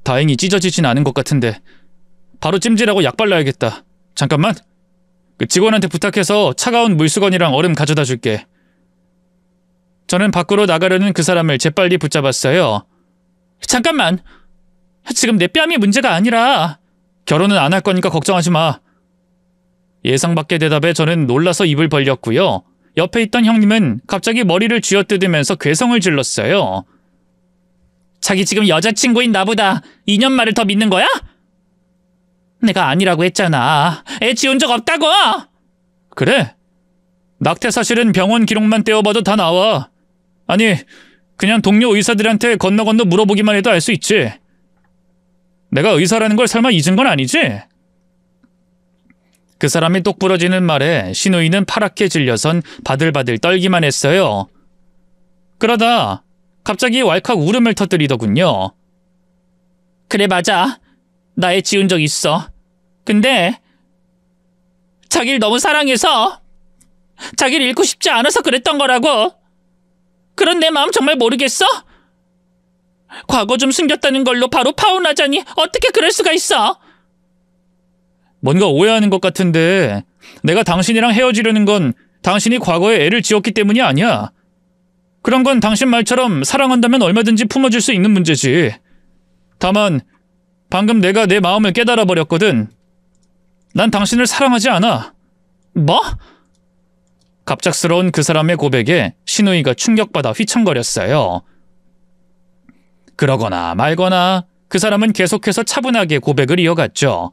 다행히 찢어지진 않은 것 같은데 바로 찜질하고 약 발라야겠다. 잠깐만. 그 직원한테 부탁해서 차가운 물수건이랑 얼음 가져다 줄게. 저는 밖으로 나가려는 그 사람을 재빨리 붙잡았어요. 잠깐만. 지금 내 뺨이 문제가 아니라 결혼은 안 할 거니까 걱정하지 마. 예상 밖의 대답에 저는 놀라서 입을 벌렸고요. 옆에 있던 형님은 갑자기 머리를 쥐어뜯으면서 괴성을 질렀어요. 자기 지금 여자친구인 나보다 2년 말을 더 믿는 거야? 내가 아니라고 했잖아. 애 지운 적 없다고! 그래? 낙태 사실은 병원 기록만 떼어봐도 다 나와. 아니, 그냥 동료 의사들한테 건너 물어보기만 해도 알 수 있지. 내가 의사라는 걸 설마 잊은 건 아니지? 그 사람이 똑 부러지는 말에 시누이는 파랗게 질려선 바들바들 떨기만 했어요. 그러다 갑자기 왈칵 울음을 터뜨리더군요. 그래, 맞아. 나 애 지운 적 있어. 근데 자기를 너무 사랑해서 자기를 잃고 싶지 않아서 그랬던 거라고. 그런 내 마음 정말 모르겠어? 과거 좀 숨겼다는 걸로 바로 파혼하자니 어떻게 그럴 수가 있어? 뭔가 오해하는 것 같은데 내가 당신이랑 헤어지려는 건 당신이 과거에 애를 지웠기 때문이 아니야. 그런 건 당신 말처럼 사랑한다면 얼마든지 품어줄 수 있는 문제지. 다만 방금 내가 내 마음을 깨달아 버렸거든. 난 당신을 사랑하지 않아. 뭐? 갑작스러운 그 사람의 고백에 신우이가 충격받아 휘청거렸어요. 그러거나 말거나 그 사람은 계속해서 차분하게 고백을 이어갔죠.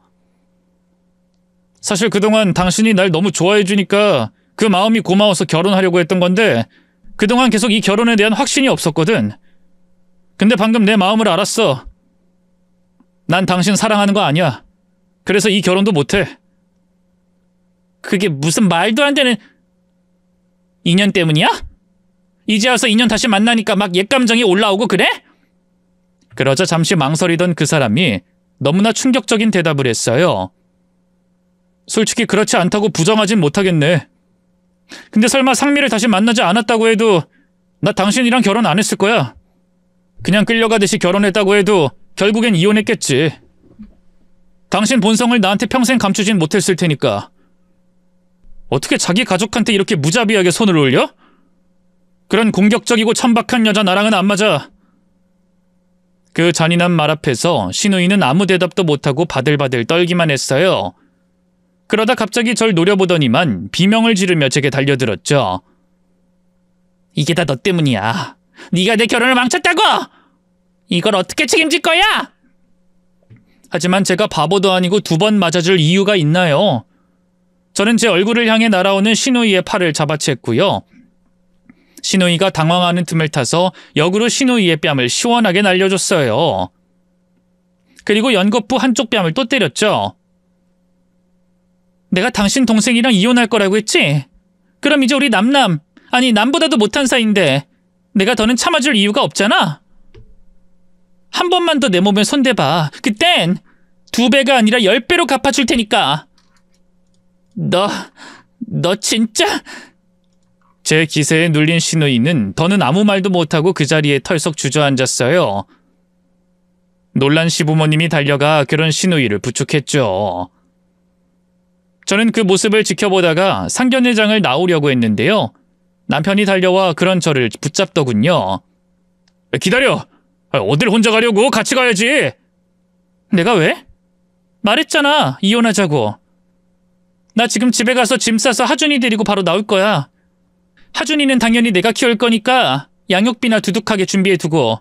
사실 그동안 당신이 날 너무 좋아해주니까 그 마음이 고마워서 결혼하려고 했던 건데 그동안 계속 이 결혼에 대한 확신이 없었거든. 근데 방금 내 마음을 알았어. 난 당신 사랑하는 거 아니야. 그래서 이 결혼도 못해. 그게 무슨 말도 안 되는... 인연 때문이야? 이제 와서 인연 다시 만나니까 막 옛 감정이 올라오고 그래? 그러자 잠시 망설이던 그 사람이 너무나 충격적인 대답을 했어요. 솔직히 그렇지 않다고 부정하진 못하겠네. 근데 설마 상미를 다시 만나지 않았다고 해도 나 당신이랑 결혼 안 했을 거야. 그냥 끌려가듯이 결혼했다고 해도 결국엔 이혼했겠지. 당신 본성을 나한테 평생 감추진 못했을 테니까. 어떻게 자기 가족한테 이렇게 무자비하게 손을 올려? 그런 공격적이고 천박한 여자 나랑은 안 맞아. 그 잔인한 말 앞에서 신우이는 아무 대답도 못하고 바들바들 떨기만 했어요. 그러다 갑자기 절 노려보더니만 비명을 지르며 제게 달려들었죠. 이게 다 너 때문이야. 네가 내 결혼을 망쳤다고! 이걸 어떻게 책임질 거야? 하지만 제가 바보도 아니고 2번 맞아줄 이유가 있나요? 저는 제 얼굴을 향해 날아오는 신우이의 팔을 잡아챘고요. 신우이가 당황하는 틈을 타서 역으로 신우이의 뺨을 시원하게 날려줬어요. 그리고 연거푸 한쪽 뺨을 또 때렸죠. 내가 당신 동생이랑 이혼할 거라고 했지? 그럼 이제 우리 아니 남보다도 못한 사이인데 내가 더는 참아줄 이유가 없잖아? 한 번만 더 내 몸에 손대봐. 그땐 2배가 아니라 10배로 갚아줄 테니까. 너 진짜... 제 기세에 눌린 신우이는 더는 아무 말도 못하고 그 자리에 털썩 주저앉았어요. 놀란 시부모님이 달려가 그런 신우이를 부축했죠. 저는 그 모습을 지켜보다가 상견례장을 나오려고 했는데요. 남편이 달려와 그런 저를 붙잡더군요. 기다려! 어딜 혼자 가려고? 같이 가야지! 내가 왜? 말했잖아, 이혼하자고. 나 지금 집에 가서 짐 싸서 하준이 데리고 바로 나올 거야. 하준이는 당연히 내가 키울 거니까 양육비나 두둑하게 준비해두고.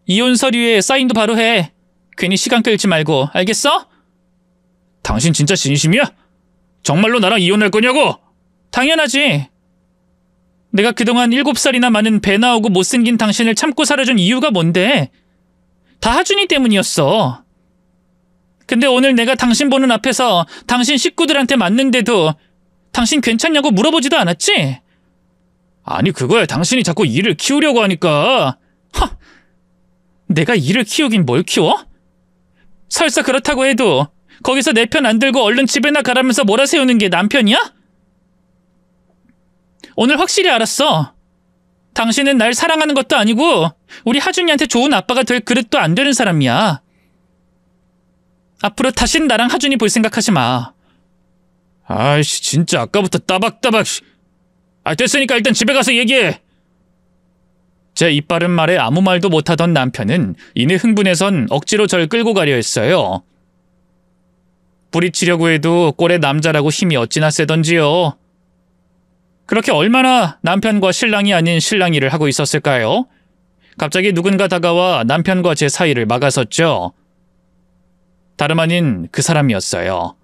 이혼 서류에 사인도 바로 해. 괜히 시간 끌지 말고, 알겠어? 당신 진짜 진심이야? 정말로 나랑 이혼할 거냐고? 당연하지. 내가 그동안 7살이나 많은 배 나오고 못생긴 당신을 참고 살아준 이유가 뭔데? 다 하준이 때문이었어. 근데 오늘 내가 당신 보는 앞에서 당신 식구들한테 맞는데도 당신 괜찮냐고 물어보지도 않았지? 아니 그거야 당신이 자꾸 일을 키우려고 하니까. 내가 일을 키우긴 뭘 키워? 설사 그렇다고 해도 거기서 내 편 안 들고 얼른 집에나 가라면서 몰아세우는 게 남편이야? 오늘 확실히 알았어. 당신은 날 사랑하는 것도 아니고 우리 하준이한테 좋은 아빠가 될 그릇도 안 되는 사람이야. 앞으로 다신 나랑 하준이 볼 생각하지 마. 아이씨 진짜 아까부터 따박따박. 됐으니까 일단 집에 가서 얘기해. 제 이빠른 말에 아무 말도 못하던 남편은 이내 흥분해선 억지로 절 끌고 가려 했어요. 뿌리치려고 해도 꼴의 남자라고 힘이 어찌나 세던지요. 그렇게 얼마나 남편과 신랑이 아닌 신랑이를 하고 있었을까요? 갑자기 누군가 다가와 남편과 제 사이를 막아섰죠. 다름 아닌 그 사람이었어요.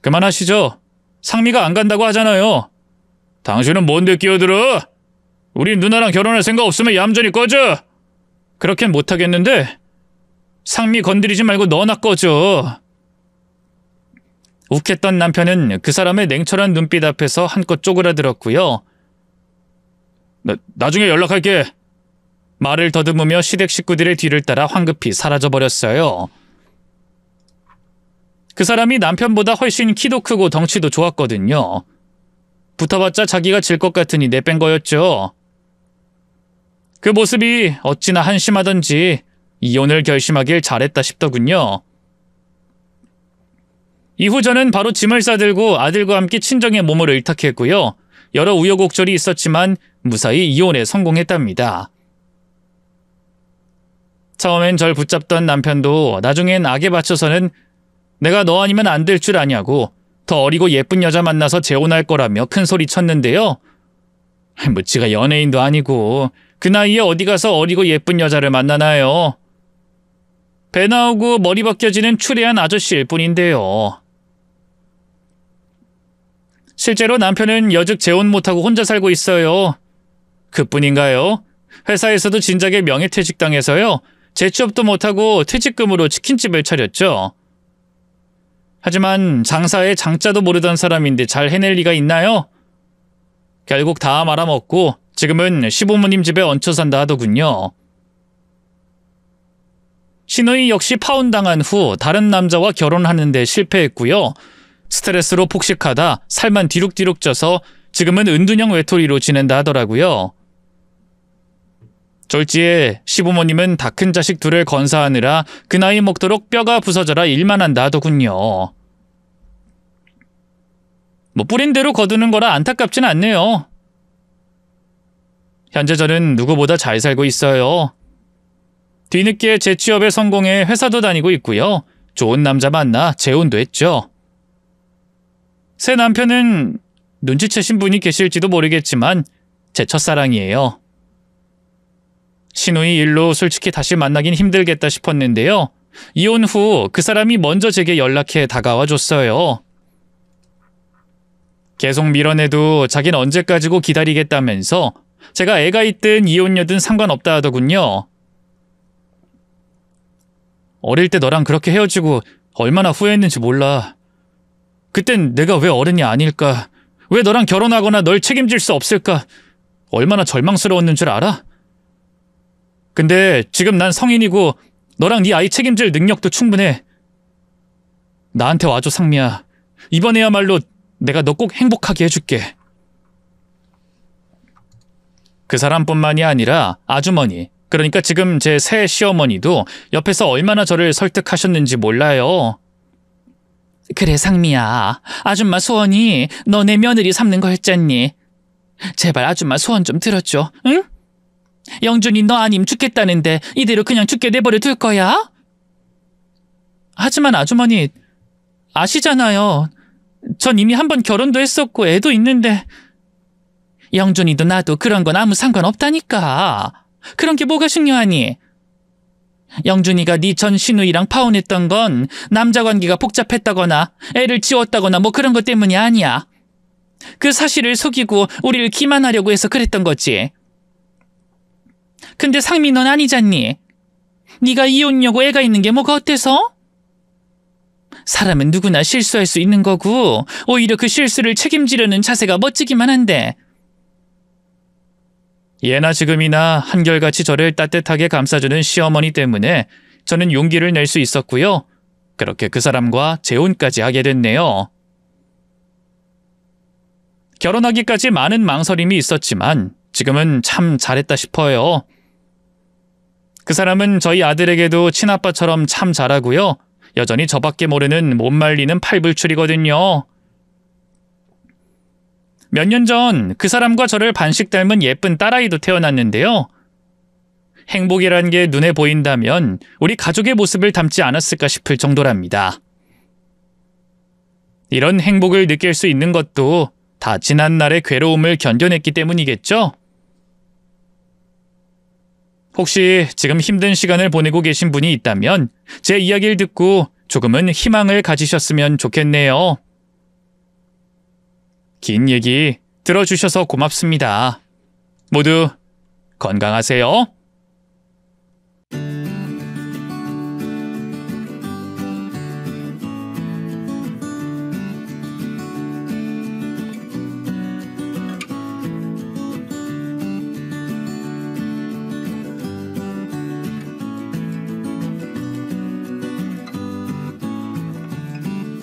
그만하시죠. 상미가 안 간다고 하잖아요. 당신은 뭔데 끼어들어? 우리 누나랑 결혼할 생각 없으면 얌전히 꺼져. 그렇게는 못하겠는데 상미 건드리지 말고 너나 꺼져. 욱했던 남편은 그 사람의 냉철한 눈빛 앞에서 한껏 쪼그라들었고요. 나중에 연락할게. 말을 더듬으며 시댁 식구들의 뒤를 따라 황급히 사라져버렸어요. 그 사람이 남편보다 훨씬 키도 크고 덩치도 좋았거든요. 붙어봤자 자기가 질 것 같으니 내뺀 거였죠. 그 모습이 어찌나 한심하던지 이혼을 결심하길 잘했다 싶더군요. 이후 저는 바로 짐을 싸들고 아들과 함께 친정에 몸을 의탁했고요. 여러 우여곡절이 있었지만 무사히 이혼에 성공했답니다. 처음엔 절 붙잡던 남편도 나중엔 악에 받쳐서는 내가 너 아니면 안 될 줄 아냐고 더 어리고 예쁜 여자 만나서 재혼할 거라며 큰 소리 쳤는데요. 뭐 지가 연예인도 아니고 그 나이에 어디 가서 어리고 예쁜 여자를 만나나요. 배 나오고 머리 벗겨지는 추레한 아저씨일 뿐인데요. 실제로 남편은 여직 재혼 못하고 혼자 살고 있어요. 그뿐인가요? 회사에서도 진작에 명예퇴직당해서요. 재취업도 못하고 퇴직금으로 치킨집을 차렸죠. 하지만 장사에 장자도 모르던 사람인데 잘 해낼 리가 있나요? 결국 다 말아먹고 지금은 시부모님 집에 얹혀 산다 하더군요. 신우이 역시 파혼당한 후 다른 남자와 결혼하는 데 실패했고요. 스트레스로 폭식하다 살만 뒤룩뒤룩 쪄서 지금은 은둔형 외톨이로 지낸다 하더라고요. 졸지에 시부모님은 다 큰 자식 둘을 건사하느라 그 나이 먹도록 뼈가 부서져라 일만 한다 하더군요. 뭐 뿌린 대로 거두는 거라 안타깝진 않네요. 현재 저는 누구보다 잘 살고 있어요. 뒤늦게 재취업에 성공해 회사도 다니고 있고요. 좋은 남자 만나 재혼도 했죠. 새 남편은 눈치채신 분이 계실지도 모르겠지만 제 첫사랑이에요. 신우이 일로 솔직히 다시 만나긴 힘들겠다 싶었는데요. 이혼 후 그 사람이 먼저 제게 연락해 다가와 줬어요. 계속 밀어내도 자긴 언제까지고 기다리겠다면서 제가 애가 있든 이혼녀든 상관없다 하더군요. 어릴 때 너랑 그렇게 헤어지고 얼마나 후회했는지 몰라. 그땐 내가 왜 어른이 아닐까? 왜 너랑 결혼하거나 널 책임질 수 없을까? 얼마나 절망스러웠는 줄 알아? 근데 지금 난 성인이고 너랑 네 아이 책임질 능력도 충분해. 나한테 와줘 상미야. 이번에야말로 내가 너 꼭 행복하게 해줄게. 그 사람뿐만이 아니라 아주머니, 그러니까 지금 제 새 시어머니도 옆에서 얼마나 저를 설득하셨는지 몰라요. 그래 상미야, 아줌마 소원이 너네 며느리 삼는 거였잖니. 제발 아줌마 소원 좀 들어줘, 응? 영준이 너 아님 죽겠다는데 이대로 그냥 죽게 내버려 둘 거야? 하지만 아주머니, 아시잖아요. 전 이미 한 번 결혼도 했었고 애도 있는데. 영준이도 나도 그런 건 아무 상관없다니까. 그런 게 뭐가 중요하니? 영준이가 네 전 신우이랑 파혼했던 건 남자 관계가 복잡했다거나 애를 지웠다거나 뭐 그런 것 때문이 아니야. 그 사실을 속이고 우리를 기만하려고 해서 그랬던 거지. 근데 상미 넌 아니잖니. 네가 이혼녀고 애가 있는 게 뭐가 어때서? 사람은 누구나 실수할 수 있는 거고 오히려 그 실수를 책임지려는 자세가 멋지기만 한데. 예나 지금이나 한결같이 저를 따뜻하게 감싸주는 시어머니 때문에 저는 용기를 낼 수 있었고요. 그렇게 그 사람과 재혼까지 하게 됐네요. 결혼하기까지 많은 망설임이 있었지만 지금은 참 잘했다 싶어요. 그 사람은 저희 아들에게도 친아빠처럼 참 잘하고요. 여전히 저밖에 모르는 못 말리는 팔불출이거든요. 몇 년 전 그 사람과 저를 반씩 닮은 예쁜 딸아이도 태어났는데요. 행복이란 게 눈에 보인다면 우리 가족의 모습을 담지 않았을까 싶을 정도랍니다. 이런 행복을 느낄 수 있는 것도 다 지난 날의 괴로움을 견뎌냈기 때문이겠죠? 혹시 지금 힘든 시간을 보내고 계신 분이 있다면 제 이야기를 듣고 조금은 희망을 가지셨으면 좋겠네요. 긴 얘기 들어주셔서 고맙습니다. 모두 건강하세요.